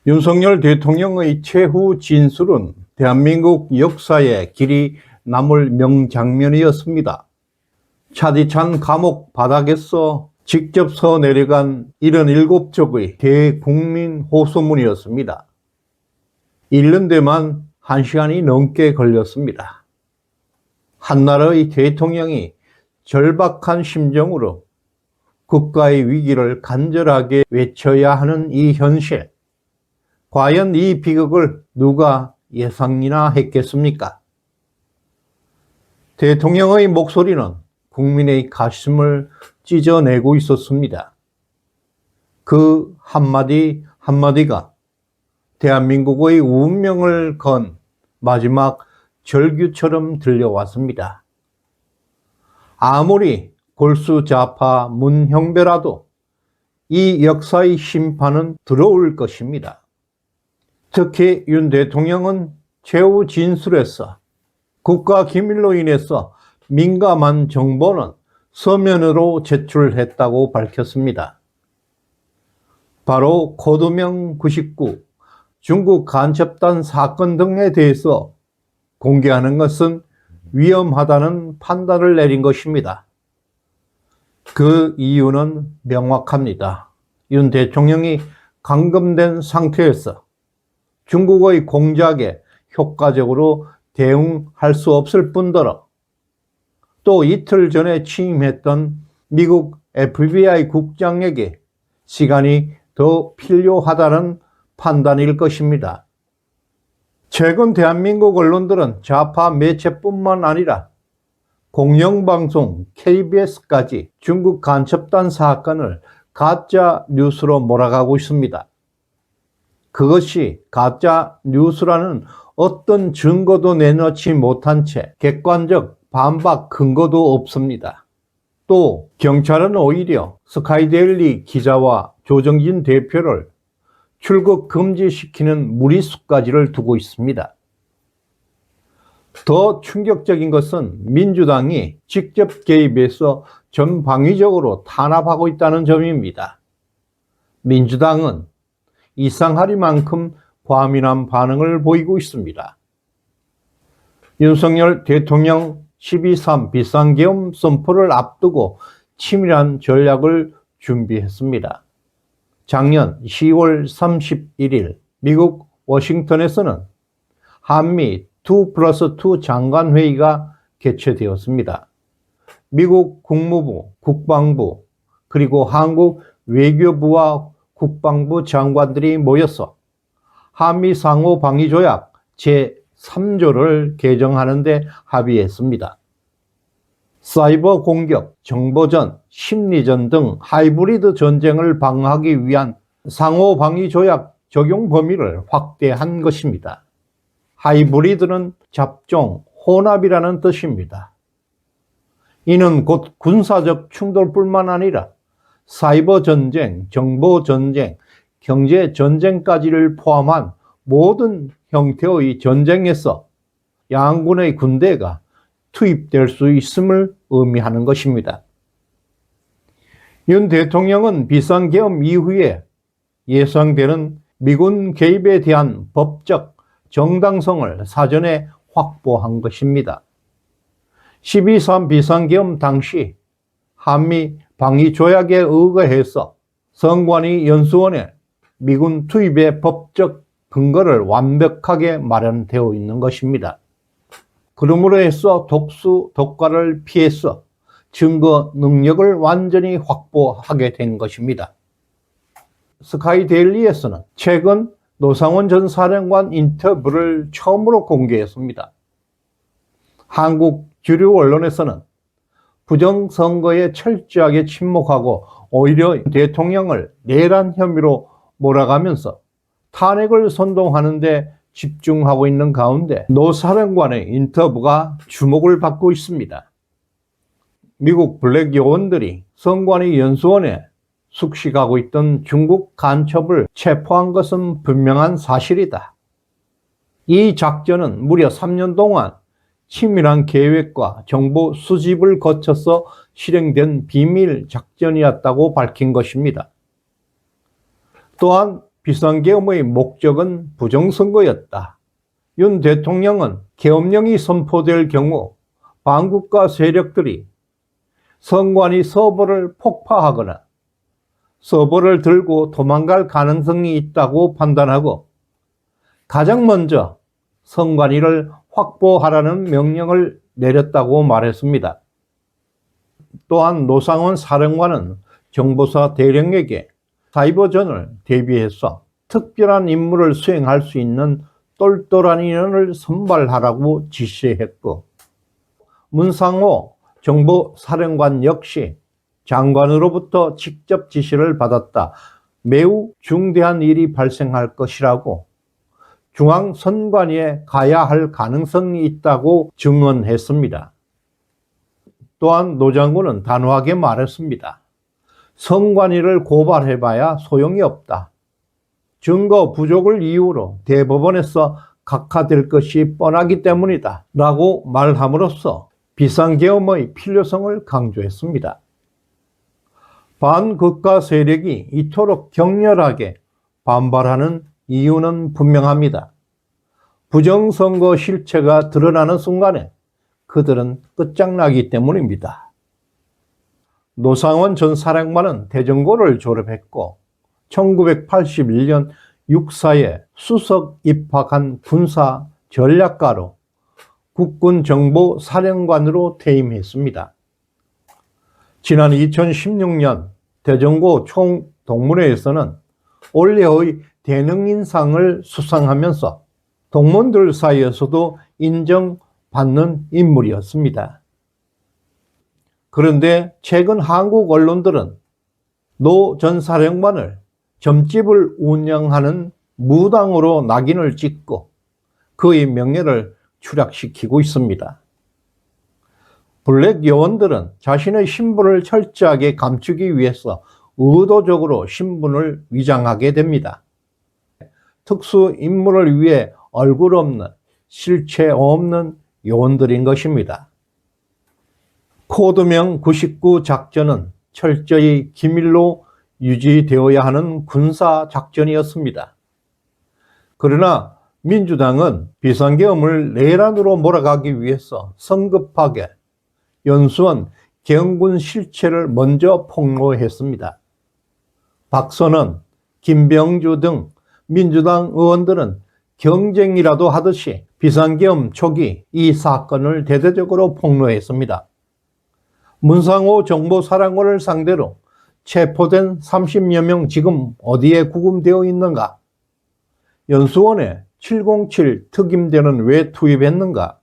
윤석열 대통령의 최후 진술은 대한민국 역사에 길이 남을 명장면이었습니다. 차디찬 감옥 바닥에서 직접 서 내려간 77쪽의 대국민 호소문이었습니다. 읽는 데만 1시간이 넘게 걸렸습니다. 한나라의 대통령이 절박한 심정으로 국가의 위기를 간절하게 외쳐야 하는 이 현실. 과연 이 비극을 누가 예상이나 했겠습니까? 대통령의 목소리는 국민의 가슴을 찢어내고 있었습니다. 그 한마디 한마디가 대한민국의 운명을 건 마지막 절규처럼 들려왔습니다. 아무리 골수좌파 문형배라도 이 역사의 심판은 들어올 것입니다. 특히 윤 대통령은 최후 진술에서 국가 기밀로 인해서 민감한 정보는 서면으로 제출했다고 밝혔습니다. 바로 코드명 99, 중국 간첩단 사건 등에 대해서 공개하는 것은 위험하다는 판단을 내린 것입니다. 그 이유는 명확합니다. 윤 대통령이 감금된 상태에서 중국의 공작에 효과적으로 대응할 수 없을 뿐더러 또 이틀 전에 취임했던 미국 FBI 국장에게 시간이 더 필요하다는 판단일 것입니다. 최근 대한민국 언론들은 좌파 매체뿐만 아니라 공영방송 KBS까지 중국 간첩단 사건을 가짜 뉴스로 몰아가고 있습니다. 그것이 가짜 뉴스라는 어떤 증거도 내놓지 못한 채 객관적 반박 근거도 없습니다. 또 경찰은 오히려 스카이데일리 기자와 조정진 대표를 출국 금지시키는 무리수까지를 두고 있습니다. 더 충격적인 것은 민주당이 직접 개입해서 전방위적으로 탄압하고 있다는 점입니다. 민주당은 이상하리만큼 과민한 반응을 보이고 있습니다. 윤석열 대통령 12.3 비상계엄 선포를 앞두고 치밀한 전략을 준비했습니다. 작년 10월 31일 미국 워싱턴에서는 한미 2+2 장관회의가 개최되었습니다. 미국 국무부, 국방부, 그리고 한국 외교부와 국방부 장관들이 모여서 한미 상호 방위 조약 제3조를 개정하는 데 합의했습니다. 사이버 공격, 정보전, 심리전 등 하이브리드 전쟁을 방어하기 위한 상호 방위 조약 적용 범위를 확대한 것입니다. 하이브리드는 잡종, 혼합이라는 뜻입니다. 이는 곧 군사적 충돌뿐만 아니라 사이버 전쟁, 정보 전쟁, 경제 전쟁까지를 포함한 모든 형태의 전쟁에서 양군의 군대가 투입될 수 있음을 의미하는 것입니다. 윤 대통령은 비상계엄 이후에 예상되는 미군 개입에 대한 법적 정당성을 사전에 확보한 것입니다. 12.3 비상계엄 당시 한미 방위조약에 의거해서 선관위 연수원에 미군 투입의 법적 근거를 완벽하게 마련되어 있는 것입니다. 그러므로 해서 독수, 독과를 피해서 증거 능력을 완전히 확보하게 된 것입니다. 스카이데일리에서는 최근 노상원 전 사령관 인터뷰를 처음으로 공개했습니다. 한국 주류 언론에서는 부정선거에 철저하게 침묵하고 오히려 대통령을 내란 혐의로 몰아가면서 탄핵을 선동하는 데 집중하고 있는 가운데 노 사령관의 인터뷰가 주목을 받고 있습니다. 미국 블랙 요원들이 선관위 연수원에 숙식하고 있던 중국 간첩을 체포한 것은 분명한 사실이다. 이 작전은 무려 3년 동안 치밀한 계획과 정보 수집을 거쳐서 실행된 비밀 작전이었다고 밝힌 것입니다. 또한 비상계엄의 목적은 부정선거였다. 윤 대통령은 계엄령이 선포될 경우 반국가 세력들이 선관위 서버를 폭파하거나 서버를 들고 도망갈 가능성이 있다고 판단하고 가장 먼저 선관위를 확보하라는 명령을 내렸다고 말했습니다. 또한 노상원 사령관은 정보사 대령에게 사이버전을 대비해서 특별한 임무를 수행할 수 있는 똘똘한 인원을 선발하라고 지시했고, 문상호 정보사령관 역시 장관으로부터 직접 지시를 받았다. 매우 중대한 일이 발생할 것이라고 중앙선관위에 가야 할 가능성이 있다고 증언했습니다. 또한 노 장군은 단호하게 말했습니다. 선관위를 고발해봐야 소용이 없다. 증거 부족을 이유로 대법원에서 각하될 것이 뻔하기 때문이다. 라고 말함으로써 비상계엄의 필요성을 강조했습니다. 반국가 세력이 이토록 격렬하게 반발하는 이유는 분명합니다. 부정선거 실체가 드러나는 순간에 그들은 끝장나기 때문입니다. 노상원 전 사령관은 대전고를 졸업했고 1981년 육사에 수석 입학한 군사 전략가로 국군정보사령관으로 퇴임했습니다. 지난 2016년 대전고 총동문회에서는 올해의 대능인상을 수상하면서 동문들 사이에서도 인정받는 인물이었습니다. 그런데 최근 한국 언론들은 노 전 사령관을 점집을 운영하는 무당으로 낙인을 찍고 그의 명예를 추락시키고 있습니다. 블랙 요원들은 자신의 신분을 철저하게 감추기 위해서 의도적으로 신분을 위장하게 됩니다. 특수 임무를 위해 얼굴 없는, 실체 없는 요원들인 것입니다. 코드명 99 작전은 철저히 기밀로 유지되어야 하는 군사 작전이었습니다. 그러나 민주당은 비상계엄을 내란으로 몰아가기 위해서 성급하게 연수원 계엄군 실체를 먼저 폭로했습니다. 박선원, 김병주 등 민주당 의원들은 경쟁이라도 하듯이 비상계엄 초기 이 사건을 대대적으로 폭로했습니다. 문상호 정보사령관을 상대로 체포된 30여 명 지금 어디에 구금되어 있는가? 연수원에 707 특임대는 왜 투입했는가?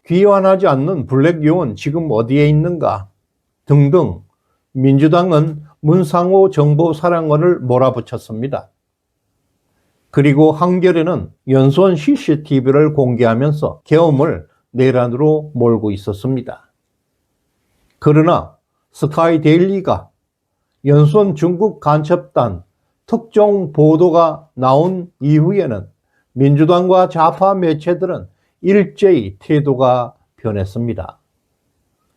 귀환하지 않는 블랙 요원 지금 어디에 있는가? 등등 민주당은 문상호 정보사령관을 몰아붙였습니다. 그리고 한겨레는 연수원 CCTV를 공개하면서 계엄을 내란으로 몰고 있었습니다. 그러나 스카이데일리가 연수원 중국 간첩단 특종 보도가 나온 이후에는 민주당과 좌파 매체들은 일제히 태도가 변했습니다.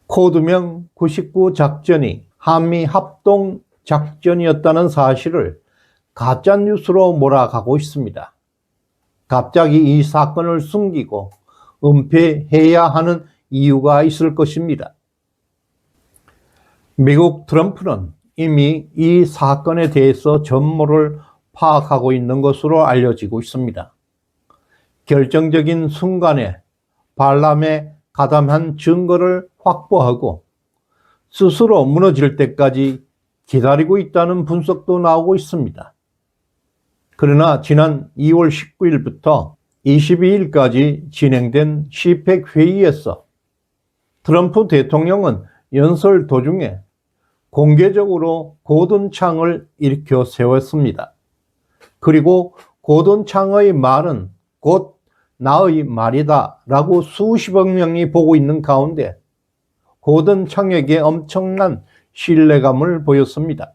코드명 99 작전이 한미 합동 작전이었다는 사실을 가짜뉴스로 몰아가고 있습니다. 갑자기 이 사건을 숨기고 은폐해야 하는 이유가 있을 것입니다. 미국 트럼프는 이미 이 사건에 대해서 전모를 파악하고 있는 것으로 알려지고 있습니다. 결정적인 순간에 반람에 가담한 증거를 확보하고 스스로 무너질 때까지 기다리고 있다는 분석도 나오고 있습니다. 그러나 지난 2월 19일부터 22일까지 진행된 시펙 회의에서 트럼프 대통령은 연설 도중에 공개적으로 고든창을 일으켜 세웠습니다. 그리고 고든창의 말은 곧 나의 말이다 라고 수십억 명이 보고 있는 가운데 고든창에게 엄청난 신뢰감을 보였습니다.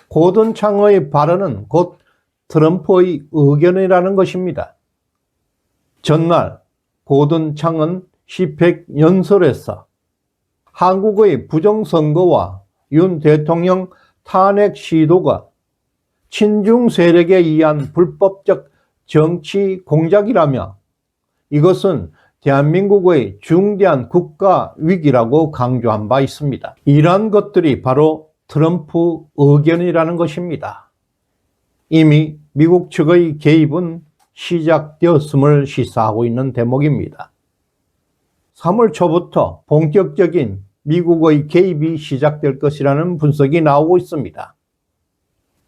고든창의 발언은 곧 트럼프의 의견이라는 것입니다. 전날 고든창은 시펙 연설에서 한국의 부정선거와 윤 대통령 탄핵 시도가 친중 세력에 의한 불법적 정치 공작이라며 이것은 대한민국의 중대한 국가 위기라고 강조한 바 있습니다. 이러한 것들이 바로 트럼프 의견이라는 것입니다. 이미 미국 측의 개입은 시작되었음을 시사하고 있는 대목입니다. 3월 초부터 본격적인 미국의 개입이 시작될 것이라는 분석이 나오고 있습니다.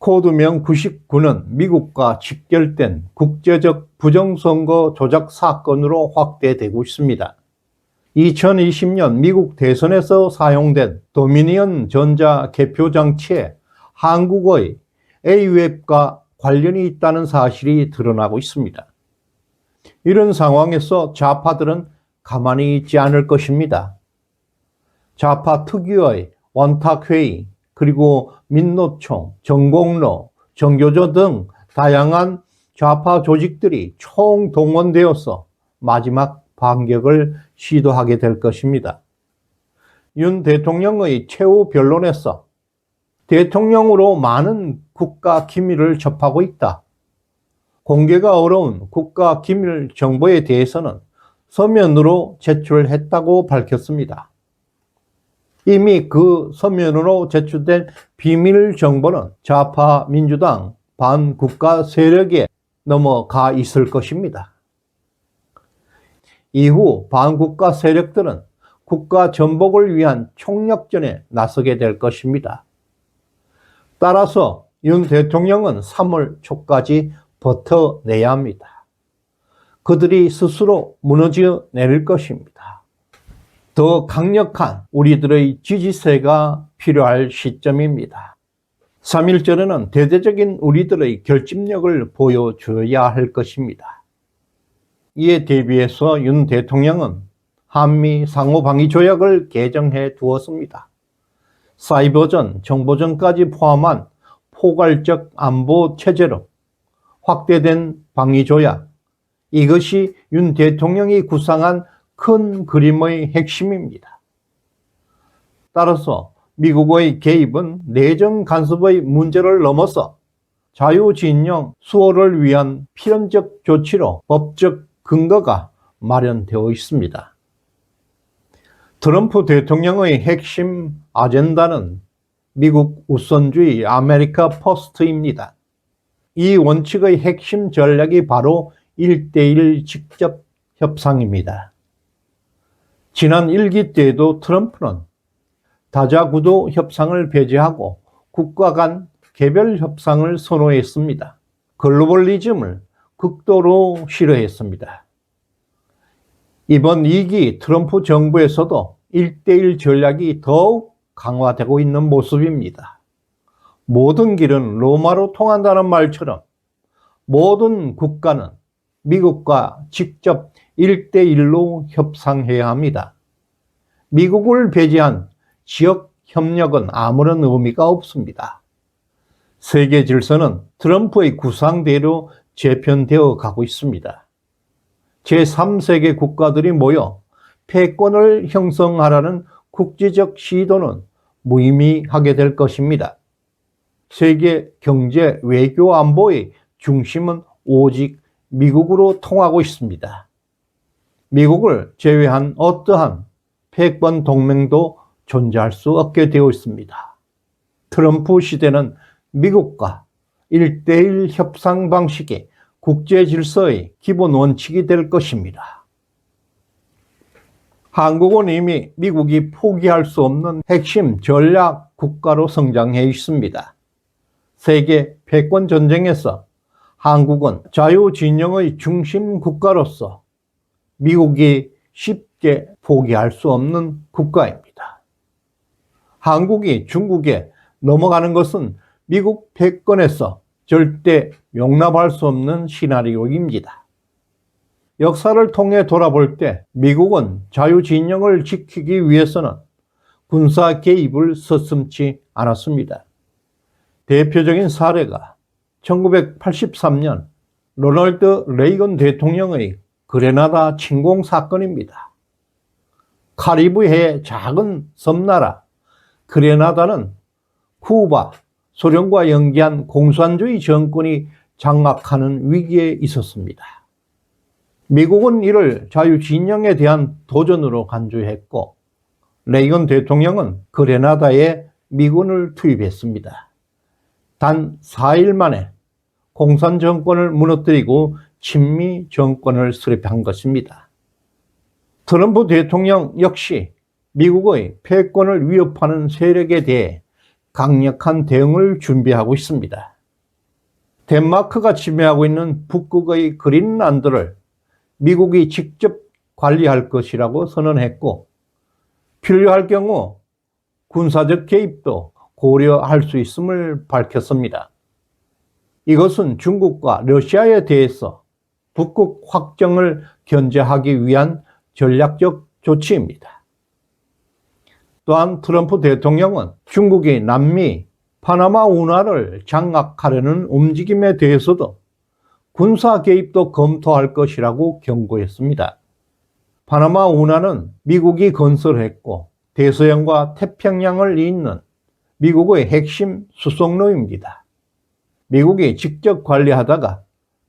코드명 99는 미국과 직결된 국제적 부정선거 조작 사건으로 확대되고 있습니다. 2020년 미국 대선에서 사용된 도미니언 전자 개표 장치에 한국의 A웹과 관련이 있다는 사실이 드러나고 있습니다. 이런 상황에서 좌파들은 가만히 있지 않을 것입니다. 좌파 특유의 원탁회의, 그리고 민노총, 정공로, 정교조 등 다양한 좌파 조직들이 총동원되어서 마지막 반격을 시도하게 될 것입니다. 윤 대통령의 최후 변론에서 대통령으로 많은 국가 기밀을 접하고 있다. 공개가 어려운 국가 기밀 정보에 대해서는 서면으로 제출했다고 밝혔습니다. 이미 그 서면으로 제출된 비밀 정보는 좌파 민주당 반국가 세력에 넘어가 있을 것입니다. 이후 반국가 세력들은 국가 전복을 위한 총력전에 나서게 될 것입니다. 따라서 윤 대통령은 3월 초까지 버텨내야 합니다. 그들이 스스로 무너져 내릴 것입니다. 더 강력한 우리들의 지지세가 필요할 시점입니다. 3.1절에는 대대적인 우리들의 결집력을 보여줘야 할 것입니다. 이에 대비해서 윤 대통령은 한미 상호방위 조약을 개정해 두었습니다. 사이버전, 정보전까지 포함한 포괄적 안보 체제로 확대된 방위 조약, 이것이 윤 대통령이 구상한 큰 그림의 핵심입니다. 따라서 미국의 개입은 내정 간섭의 문제를 넘어서 자유진영 수호를 위한 필연적 조치로 법적 근거가 마련되어 있습니다. 트럼프 대통령의 핵심 아젠다는 미국 우선주의 아메리카 퍼스트입니다. 이 원칙의 핵심 전략이 바로 1대1 직접 협상입니다. 지난 1기 때에도 트럼프는 다자구도 협상을 배제하고 국가 간 개별 협상을 선호했습니다. 글로벌리즘을 극도로 싫어했습니다. 이번 2기 트럼프 정부에서도 1대1 전략이 더욱 강화되고 있는 모습입니다. 모든 길은 로마로 통한다는 말처럼 모든 국가는 미국과 직접 1대1로 협상해야 합니다. 미국을 배제한 지역 협력은 아무런 의미가 없습니다. 세계 질서는 트럼프의 구상대로 재편되어 가고 있습니다. 제3세계 국가들이 모여 패권을 형성하라는 국제적 시도는 무의미하게 될 것입니다. 세계 경제, 외교, 안보의 중심은 오직 미국으로 통하고 있습니다. 미국을 제외한 어떠한 패권 동맹도 존재할 수 없게 되어 있습니다. 트럼프 시대는 미국과 1대1 협상 방식이 국제 질서의 기본 원칙이 될 것입니다. 한국은 이미 미국이 포기할 수 없는 핵심 전략 국가로 성장해 있습니다. 세계 패권 전쟁에서 한국은 자유진영의 중심 국가로서 미국이 쉽게 포기할 수 없는 국가입니다. 한국이 중국에 넘어가는 것은 미국 패권에서 절대 용납할 수 없는 시나리오입니다. 역사를 통해 돌아볼 때 미국은 자유진영을 지키기 위해서는 군사 개입을 서슴지 않았습니다. 대표적인 사례가 1983년 로널드 레이건 대통령의 그레나다 침공 사건입니다. 카리브해의 작은 섬나라 그레나다는 쿠바, 소련과 연계한 공산주의 정권이 장악하는 위기에 있었습니다. 미국은 이를 자유진영에 대한 도전으로 간주했고, 레이건 대통령은 그레나다에 미군을 투입했습니다. 단 4일 만에 공산 정권을 무너뜨리고 친미 정권을 수립한 것입니다. 트럼프 대통령 역시 미국의 패권을 위협하는 세력에 대해 강력한 대응을 준비하고 있습니다. 덴마크가 침해하고 있는 북극의 그린란드를 미국이 직접 관리할 것이라고 선언했고, 필요할 경우 군사적 개입도 고려할 수 있음을 밝혔습니다. 이것은 중국과 러시아에 대해서 북극 확정을 견제하기 위한 전략적 조치입니다. 또한 트럼프 대통령은 중국이 남미 파나마 운하를 장악하려는 움직임에 대해서도 군사 개입도 검토할 것이라고 경고했습니다. 파나마 운하는 미국이 건설했고 대서양과 태평양을 잇는 미국의 핵심 수송로입니다. 미국이 직접 관리하다가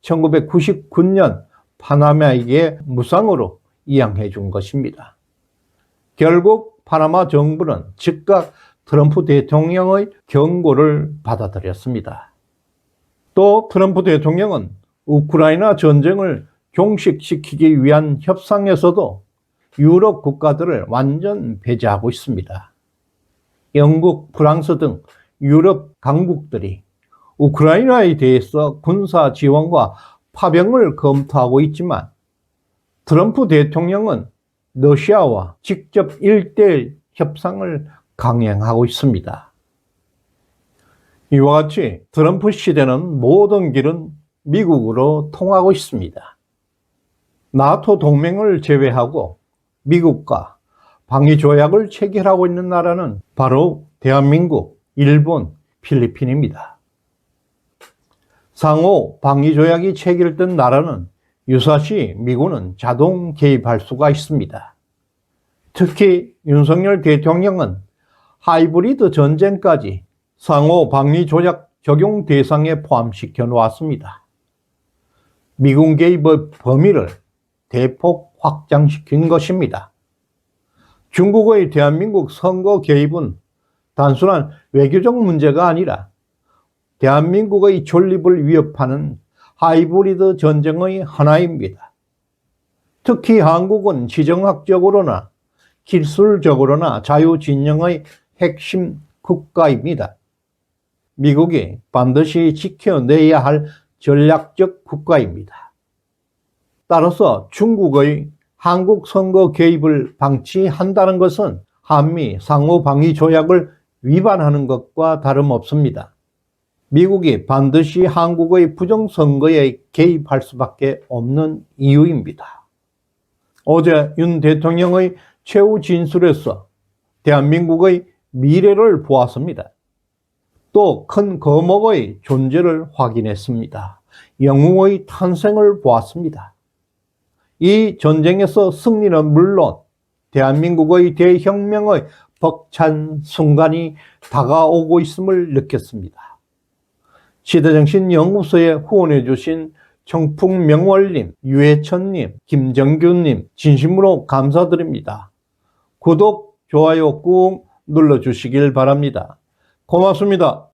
1999년 파나마에게 무상으로 이양해 준 것입니다. 결국 파나마 정부는 즉각 트럼프 대통령의 경고를 받아들였습니다. 또 트럼프 대통령은 우크라이나 전쟁을 종식시키기 위한 협상에서도 유럽 국가들을 완전 배제하고 있습니다. 영국, 프랑스 등 유럽 강국들이 우크라이나에 대해서 군사 지원과 파병을 검토하고 있지만 트럼프 대통령은 러시아와 직접 1대1 협상을 강행하고 있습니다. 이와 같이 트럼프 시대는 모든 길은 미국으로 통하고 있습니다. 나토 동맹을 제외하고 미국과 방위조약을 체결하고 있는 나라는 바로 대한민국, 일본, 필리핀입니다. 상호 방위조약이 체결된 나라는 유사시 미군은 자동 개입할 수가 있습니다. 특히 윤석열 대통령은 하이브리드 전쟁까지 상호 방위조약 적용 대상에 포함시켜 놓았습니다. 미군 개입의 범위를 대폭 확장시킨 것입니다. 중국의 대한민국 선거 개입은 단순한 외교적 문제가 아니라 대한민국의 존립을 위협하는 하이브리드 전쟁의 하나입니다. 특히 한국은 지정학적으로나 기술적으로나 자유진영의 핵심 국가입니다. 미국이 반드시 지켜내야 할 전략적 국가입니다. 따라서 중국의 한국 선거 개입을 방치한다는 것은 한미 상호 방위 조약을 위반하는 것과 다름없습니다. 미국이 반드시 한국의 부정선거에 개입할 수밖에 없는 이유입니다. 어제 윤 대통령의 최후 진술에서 대한민국의 미래를 보았습니다. 또 큰 거목의 존재를 확인했습니다. 영웅의 탄생을 보았습니다. 이 전쟁에서 승리는 물론 대한민국의 대혁명의 벅찬 순간이 다가오고 있음을 느꼈습니다. 시대정신연구소에 후원해 주신 청풍명월님, 유해천님, 김정규님 진심으로 감사드립니다. 구독, 좋아요 꾹 눌러주시길 바랍니다. 고맙습니다.